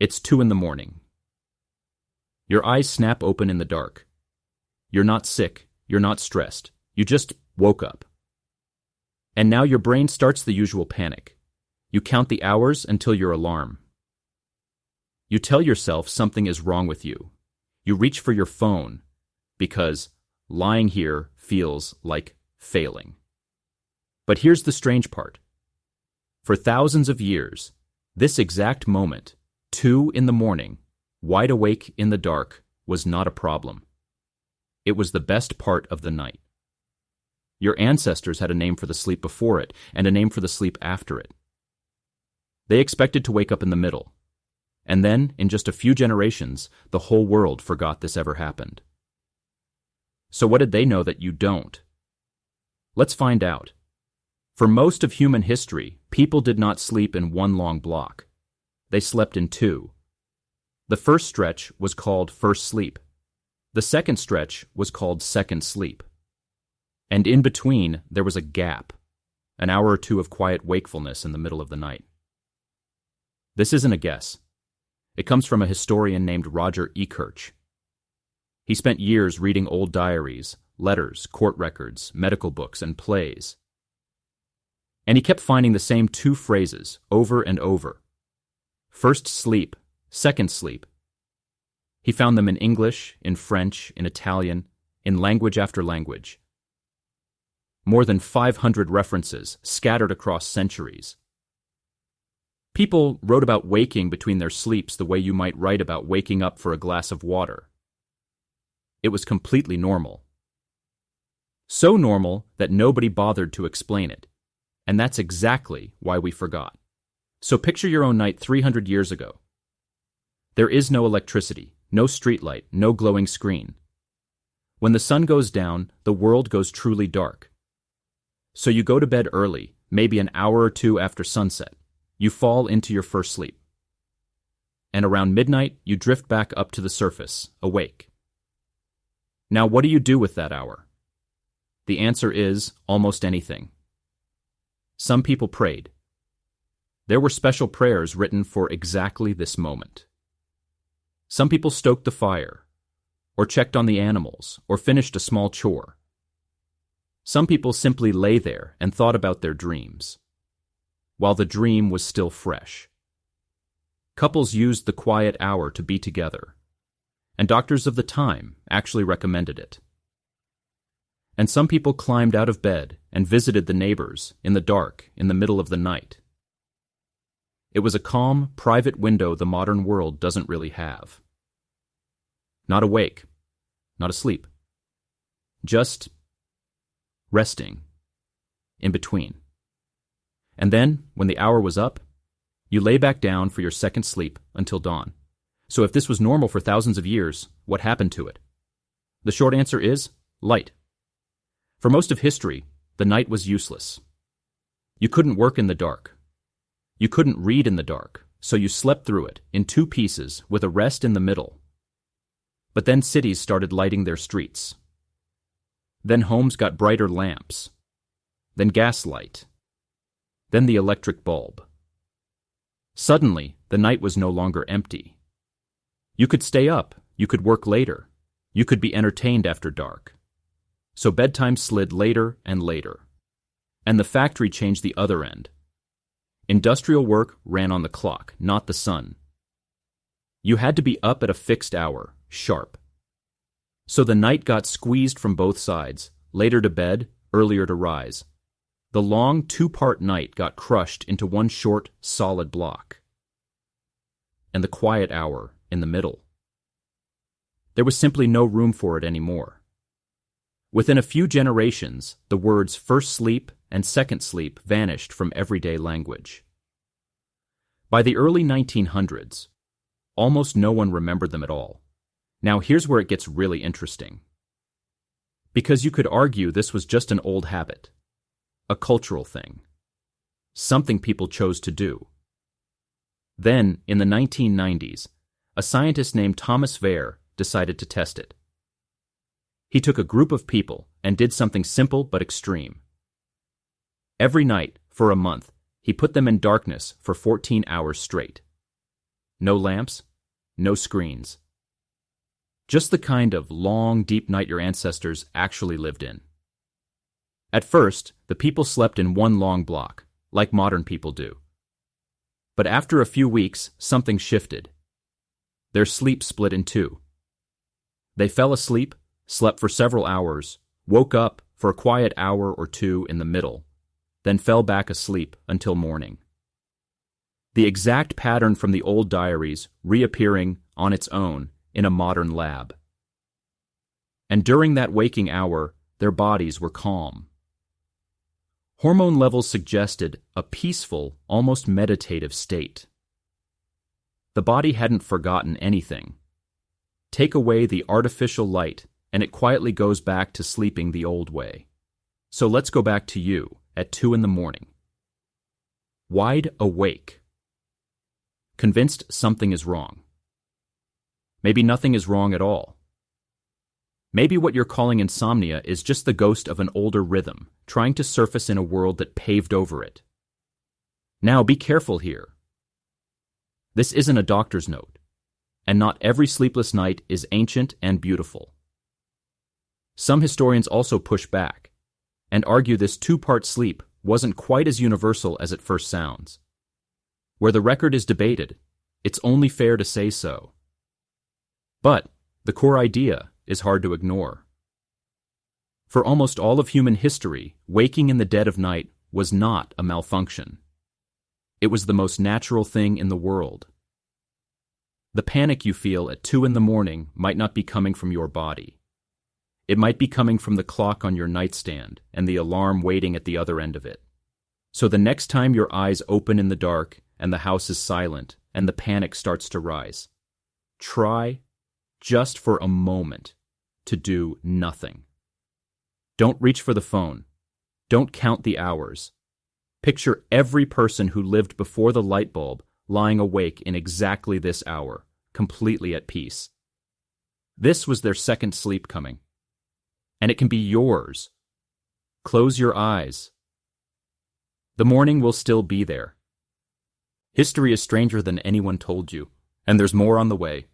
It's 2 in the morning. Your eyes snap open in the dark. You're not sick, you're not stressed, you just woke up. And now your brain starts the usual panic. You count the hours until your alarm. You tell yourself something is wrong with you. You reach for your phone because lying here feels like failing. But here's the strange part. For thousands of years, this exact moment, 2 in the morning, wide awake in the dark, was not a problem. It was the best part of the night. Your ancestors had a name for the sleep before it and a name for the sleep after it. They expected to wake up in the middle. And then, in just a few generations, the whole world forgot this ever happened. So what did they know that you don't? Let's find out. For most of human history, people did not sleep in one long block. They slept in 2. The first stretch was called first sleep. The second stretch was called second sleep. And in between, there was a gap, an hour or 2 of quiet wakefulness in the middle of the night. This isn't a guess. It comes from a historian named Roger Ekirch. He spent years reading old diaries, letters, court records, medical books, and plays. And he kept finding the same 2 phrases over and over. First sleep, second sleep. He found them in English, in French, in Italian, in language after language. More than 500 references scattered across centuries. People wrote about waking between their sleeps the way you might write about waking up for a glass of water. It was completely normal. So normal that nobody bothered to explain it. And that's exactly why we forgot. So picture your own night 300 years ago. There is no electricity, no streetlight, no glowing screen. When the sun goes down, the world goes truly dark. So you go to bed early, maybe an hour or 2 after sunset. You fall into your first sleep. And around midnight, you drift back up to the surface, awake. Now, what do you do with that hour? The answer is almost anything. Some people prayed. There were special prayers written for exactly this moment. Some people stoked the fire, or checked on the animals, or finished a small chore. Some people simply lay there and thought about their dreams, while the dream was still fresh. Couples used the quiet hour to be together, and doctors of the time actually recommended it. And some people climbed out of bed and visited the neighbors in the dark in the middle of the night. It was a calm, private window the modern world doesn't really have. Not awake, not asleep, just resting in between. And then, when the hour was up, you lay back down for your second sleep until dawn. So if this was normal for thousands of years, what happened to it? The short answer is light. For most of history, the night was useless. You couldn't work in the dark. You couldn't read in the dark, so you slept through it in 2 pieces with a rest in the middle. But then cities started lighting their streets. Then homes got brighter lamps. Then gaslight. Then the electric bulb. Suddenly, the night was no longer empty. You could stay up, you could work later, you could be entertained after dark. So bedtime slid later and later. And the factory changed the other end. Industrial work ran on the clock, not the sun. You had to be up at a fixed hour, sharp. So the night got squeezed from both sides, later to bed, earlier to rise. The long 2-part night got crushed into one short, solid block. And the quiet hour in the middle. There was simply no room for it anymore. Within a few generations, the words first sleep and second sleep vanished from everyday language. By the early 1900s, almost no one remembered them at all. Now here's where it gets really interesting. Because you could argue this was just an old habit, a cultural thing, something people chose to do. Then, in the 1990s, a scientist named Thomas Wehr decided to test it. He took a group of people and did something simple but extreme. Every night, for a month, he put them in darkness for 14 hours straight. No lamps, no screens. Just the kind of long, deep night your ancestors actually lived in. At first, the people slept in one long block, like modern people do. But after a few weeks, something shifted. Their sleep split in two. They fell asleep, slept for several hours, woke up for a quiet hour or two in the middle, then fell back asleep until morning. The exact pattern from the old diaries reappearing on its own in a modern lab. And during that waking hour, their bodies were calm. Hormone levels suggested a peaceful, almost meditative state. The body hadn't forgotten anything. Take away the artificial light, and it quietly goes back to sleeping the old way. So let's go back to you at 2 a.m. Wide awake. Convinced something is wrong. Maybe nothing is wrong at all. Maybe what you're calling insomnia is just the ghost of an older rhythm, trying to surface in a world that paved over it. Now be careful here. This isn't a doctor's note, and not every sleepless night is ancient and beautiful. Some historians also push back, and argue this two-part sleep wasn't quite as universal as it first sounds. Where the record is debated, it's only fair to say so. But the core idea is hard to ignore. For almost all of human history, waking in the dead of night was not a malfunction. It was the most natural thing in the world. The panic you feel at 2 a.m. might not be coming from your body. It might be coming from the clock on your nightstand and the alarm waiting at the other end of it. So the next time your eyes open in the dark and the house is silent and the panic starts to rise, try, just for a moment, to do nothing. Don't reach for the phone. Don't count the hours. Picture every person who lived before the light bulb lying awake in exactly this hour, completely at peace. This was their second sleep coming. And it can be yours. Close your eyes. The morning will still be there. History is stranger than anyone told you, and there's more on the way.